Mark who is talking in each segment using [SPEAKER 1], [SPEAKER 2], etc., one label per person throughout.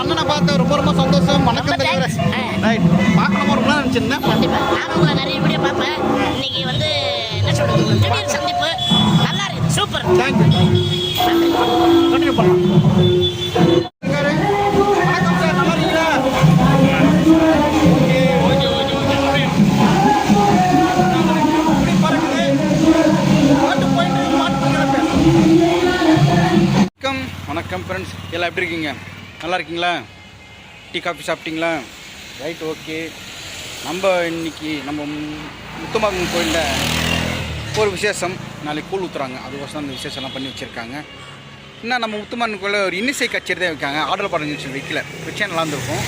[SPEAKER 1] அண்ணனை பார்த்து ரொம்ப ரொம்ப சந்தோஷம். வணக்கம் தலைவரே. ரைட், பார்க்கணும் ரொம்ப நினச்சிருந்தேன்.
[SPEAKER 2] கண்டிப்பாக நானும் உங்களை நிறைய வீடியோ பார்ப்பேன். இன்னைக்கு வந்து என்ன சொல்கிறது, திடீர் சந்திப்பு நல்லா இருக்குது, சூப்பர்.
[SPEAKER 1] தேங்க்யூ. கண்டினியூ பண்ணலாம். வணக்கம் சார், நல்லா இருக்கீங்களா? வணக்கம் ஃப்ரெண்ட்ஸ், எல்லாம் எப்படி இருக்கீங்க? நல்லா இருக்கீங்களா? டீ காஃபி சாப்பிட்டீங்களா? Right, okay. நம்ம இன்னைக்கு நம்ம முத்துமாரியம்மன் கோயிலில் ஒரு விசேஷம், நாளைக்கு கூழ் ஊற்றுறாங்க. அதுக்கோசம் அந்த விசேஷம்லாம் பண்ணி வச்சுருக்காங்க. இன்னும் நம்ம முத்துமாரியம்மன் கோயிலில் ஒரு இன்னிசை கச்சேரி தான் வைக்காங்க. ஆர்டர் பாடம் நிகழ்ச்சி வைக்கல, வச்சா நல்லா இருந்திருக்கும்.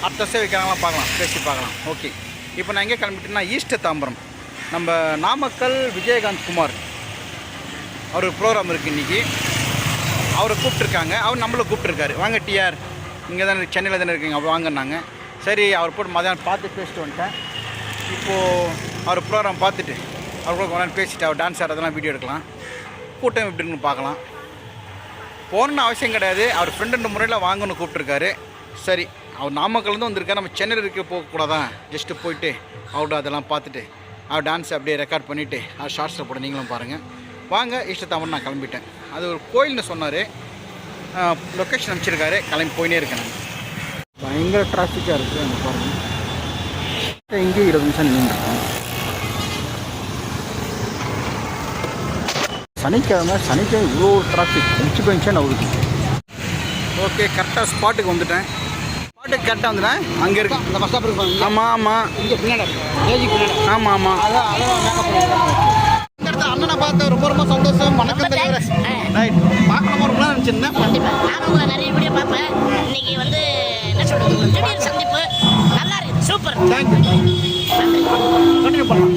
[SPEAKER 1] அடுத்த வருஷம் வைக்கிறாங்களா பார்க்கலாம், பேசி பார்க்கலாம். ஓகே, இப்போ நான் எங்கே கிளம்பிட்டேன்னா ஈஸ்ட் தாம்பரம், நம்ம நாமக்கல் விஜயகாந்த் குமார் அவர் ப்ரோக்ராம் இருக்குது இன்றைக்கி. அவரை கூப்பிட்ருக்காங்க, அவர் நம்மளை கூப்பிட்ருக்காரு. வாங்க டிஆர், இங்கே தானே சென்னையில் தானே இருக்கீங்க, அப்போ வாங்கினாங்க. சரி, அவர் போட்டு மதியானம் பார்த்து பேசிட்டு வந்துட்டேன். இப்போது அவர் ப்ரோக்ராம் பார்த்துட்டு அவர் கூட கொஞ்ச நேரம் பேசிட்டு அவர் டான்ஸ் ஆடுறதெல்லாம் வீடியோ எடுக்கலாம். கூட்டம் எப்படின்னு பார்க்கலாம். போகணுன்னு அவசியம் கிடையாது, அவர் ஃப்ரெண்டுன்ற முறையில் வாங்கன்னு கூப்பிட்ருக்காரு. சரி, அவர் நாமக்கல்லேருந்து வந்திருக்காரு, நம்ம சென்னையில் இருக்க போகக்கூடாதான். ஜஸ்ட்டு போயிட்டு அவர்கிட்ட அதெல்லாம் பார்த்துட்டு அவர் டான்ஸ் அப்படியே ரெக்கார்ட் பண்ணிவிட்டு அவர் ஷார்ட்ஸில் போட நீங்களும் பாருங்கள். வாங்க, ஈஸ்டத்தாம்பரம் நான் கிளம்பிட்டேன். அது ஒரு கோயில்னு சொன்னார், லொக்கேஷன் அனுப்பிச்சிருக்காரு, கிளம்பி போயினே இருக்கேன். நான் பயங்கர டிராஃபிக்காக இருக்குது அங்கே பாருங்கள். இங்கேயும் 20 நிமிஷம் நின்றுருக்கேன். சனிக்கிழமை இவ்வளோ ஒரு டிராஃபிக் பெஞ்சு நவுறுது. ஓகே, கரெக்டாக ஸ்பாட்டுக்கு வந்துட்டேன். ஸ்பாட்டுக்கு கரெக்டாக வந்துட்டேன். அங்கே இருக்கு அந்த பஸ் ஸ்டாப் இருக்கு. ஆமாம் ஆமாம், இங்கே பின்னாடி ஆமாம் ஆமாம். அண்ணனை பார்த்து ரொம்ப ரொம்ப சந்தோஷம். வணக்கம் தலைவரே. ரைட், பார்க்கணும் ரொம்ப நினச்சிருந்தேன்.
[SPEAKER 2] கண்டிப்பாக நானும் உங்களை நிறைய வீடியோ பார்ப்பேன். இன்னைக்கு வந்து என்ன சொல்கிறது, திடீர் சந்திப்பு நல்லா இருக்குது, சூப்பர்.
[SPEAKER 1] தேங்க்யூ. கண்டினியூ பண்ணலாம்.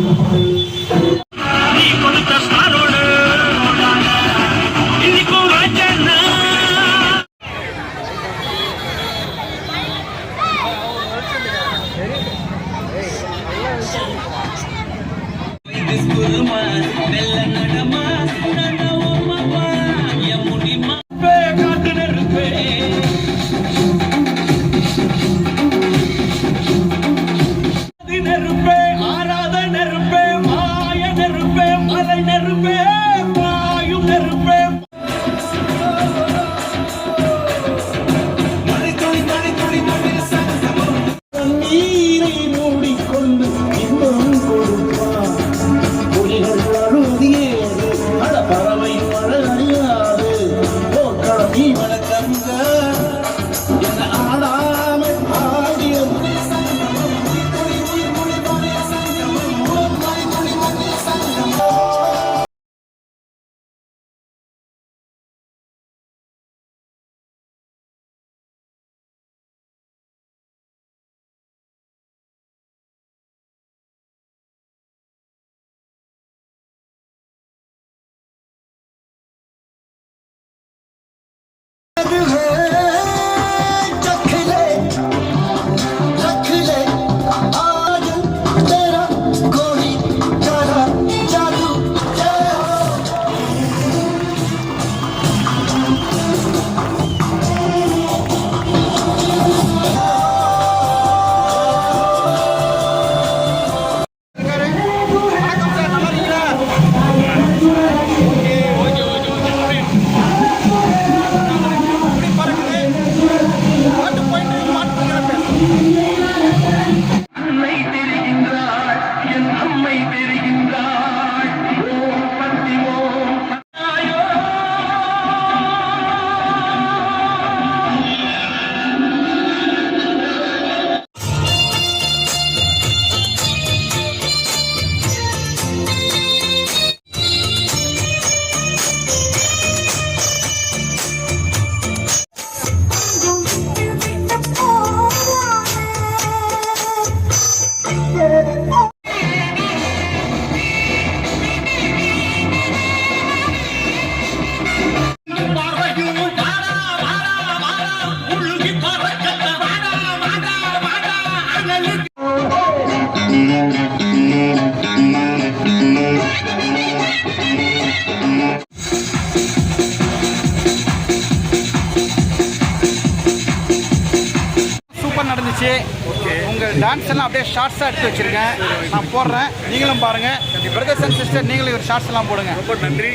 [SPEAKER 1] முடிஞ்சிருச்சு. உங்கள் டான்ஸ் எல்லாம் அப்படியே ஷார்ட்ஸாக எடுத்து வச்சுருக்கேன், நான் போடுறேன், நீங்களும் பாருங்கள். பிரதர்ஸ் அண்ட் சிஸ்டர் நீங்களும் ஒரு ஷார்ட்ஸ் எல்லாம் போடுங்க.
[SPEAKER 3] ரொம்ப நன்றி.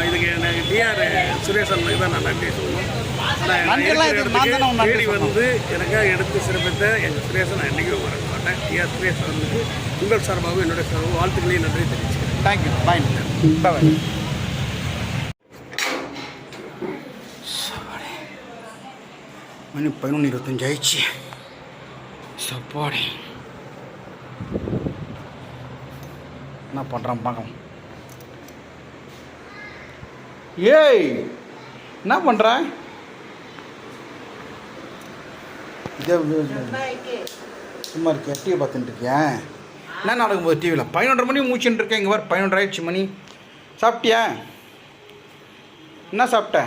[SPEAKER 3] இதுக்கு எனக்கு டிஆர் சுரேஷன் தான் நான் நன்றி சொல்லணும்.
[SPEAKER 1] நன்றிலாம் இது நான் தானே உன் நன்றி
[SPEAKER 3] தேடி வந்து எனக்காக எடுத்து சிறப்பித்த எங்கள் சுரேஷன் நான் என்றைக்கும் மறக்க மாட்டேன். டிஆர் சுரேஷனுக்கு உங்கள் சார்பாகவும் என்னுடைய சார்பாகவும் வாழ்த்துக்களையும் நன்றி தெரிவிச்சுக்கிறேன்.
[SPEAKER 1] தேங்க்யூ. பாய் பாய். மணி 11:25 ஆயிடுச்சு. சப்பாடி என்ன பண்ணுறான் பார்க்கலாம். ஏய் என்ன பண்ணுற? சும்மா இருக்கியா? டிவி பார்த்துட்டு இருக்கியா? என்ன நடக்கும்போது டிவியில் 11:30 மணி மூச்சுன்னு இருக்கேன். இங்கே வர 11 ஆயிடுச்சு மணி. சாப்பிட்டியா? என்ன சாப்பிட்ட?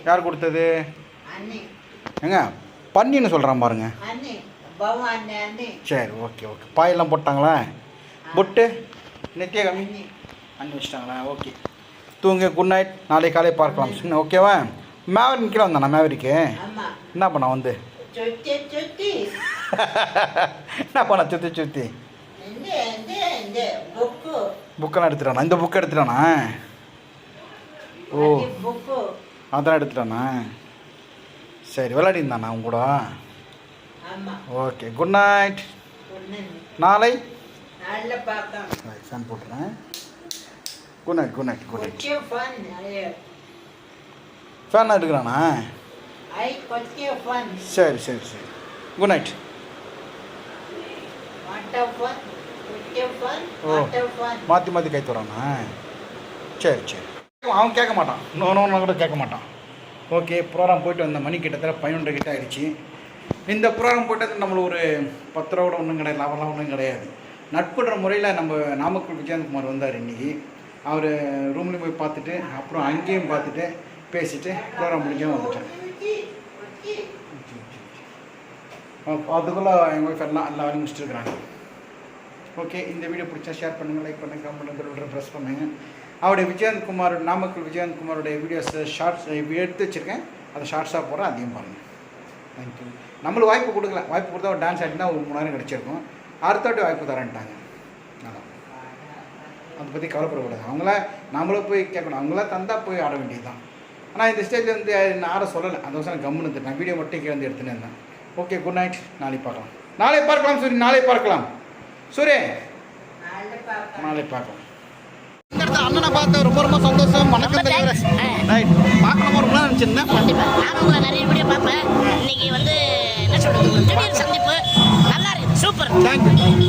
[SPEAKER 1] யார் கொடுத்தது? ஏங்க பன்னின்னு சொல்கிறான் பாருங்க. சரி ஓகே ஓகே. பாயெல்லாம் போட்டாங்களா? பொட்டு நெத்தியா கம்மி அண்ணி வச்சிட்டாங்களா? ஓகே தூங்க. Good night. நாளைக்கு காலையை பார்க்கலாம். சின்ன ஓகேவா? மேவரின் கீழே வந்தாண்ணா? மேவரிக்கு என்ன பண்ண வந்து என்ன பண்ண சுற்றி சுற்றி புக்கெல்லாம் எடுத்துட்டானா? இந்த புக் எடுத்துட்டானா? ஓ அதான் எடுத்துட்டானா? சரி விளையாடிருந்தாண்ணா அவங்க கூட? Okay good night. நாளை ஃபேன் போட்டுறேன். Good night good night good night. Fan எடுக்கிறானா? சரி சரி சரி குட் நைட். ஓ மாற்றி மாற்றி கை தரானா? சரி சரி. அவன் கேட்க மாட்டான். நோன்னு கூட கேட்க மாட்டான். ஓகே ப்ரோக்ராம் போயிட்டு வந்த மணி கிட்டத்தட்ட 11 கிட்ட ஆயிடுச்சு. இந்த ப்ரோக்ராம் போட்டது நம்மளுக்கு ஒரு 10 ரூபா கூட ஒன்றும் கிடையாது, லாபம்லாம் ஒன்றும் கிடையாது. நட்புன்ற முறையில் நம்ம நாமக்கல் விஜயகுமார் வந்தார் இன்றைக்கி. அவர் ரூம்லேயும் போய் பார்த்துட்டு அப்புறம் அங்கேயும் பார்த்துட்டு பேசிவிட்டு ப்ரோக்ராம் முடிஞ்சால் வந்துட்டேன். அதுக்குள்ளே எங்கள் ஒய்ஃப் எல்லாம் எல்லா வேலையும் முடிச்சுட்டுருக்குறாங்க. ஓகே இந்த வீடியோ பிடிச்சா ஷேர் பண்ணுங்கள், லைக் பண்ணுங்கள், கமெண்ட் பண்ணுங்கள், ப்ரெஸ் பண்ணுங்கள். அவருடைய விஜயகுமார் நாமக்கல் விஜயகுமாரோடைய வீடியோஸ் ஷார்ட்ஸ் எடுத்து வச்சுருக்கேன். அதை ஷார்ட்ஸாக போகிறேன், அதையும் பாருங்கள். தேங்க்யூ. நம்மளுக்கு வாய்ப்பு கொடுக்கல. வாய்ப்பு கொடுத்தா ஒரு டான்ஸ் ஆடினா ஒரு 3000 கிடச்சிருக்கும். அடுத்த வாட்டி வாய்ப்பு தரேன்ட்டாங்க. அதான் அதை பற்றி கவலைப்படக்கூடாது. அவங்கள நம்மளும் போய் கேட்கணும். அவங்கள தந்தால் போய் ஆட வேண்டியது தான். ஆனால் இந்த ஸ்டேஜில் வந்து நான் ஆட சொல்லலை. அந்த கம்முன்னு இருந்தேன். நான் வீடியோ மட்டும் கீழே எடுத்துன்னு இருந்தேன். Okay good night. நாளைக்கு பார்க்கலாம். நாளை பார்க்கலாம் சூரி. நாளை பார்க்கலாம் சூரே. நாளை பார்க்கலாம். அண்ணனை பார்த்த ரொம்ப ரொம்ப சந்தோஷம். வணக்கம் தலைவரே. ரைட் பார்க்கணும் ரொம்ப நாள் நினச்சிருந்தேன்.
[SPEAKER 2] கண்டிப்பாக நானும் உங்களை நிறைய வீடியோ பார்ப்பேன். இன்னைக்கு வந்து என்ன சொல்கிறது, திடீர் சந்திப்பு நல்லா இருக்குது. சூப்பர்.
[SPEAKER 1] தேங்க்யூ.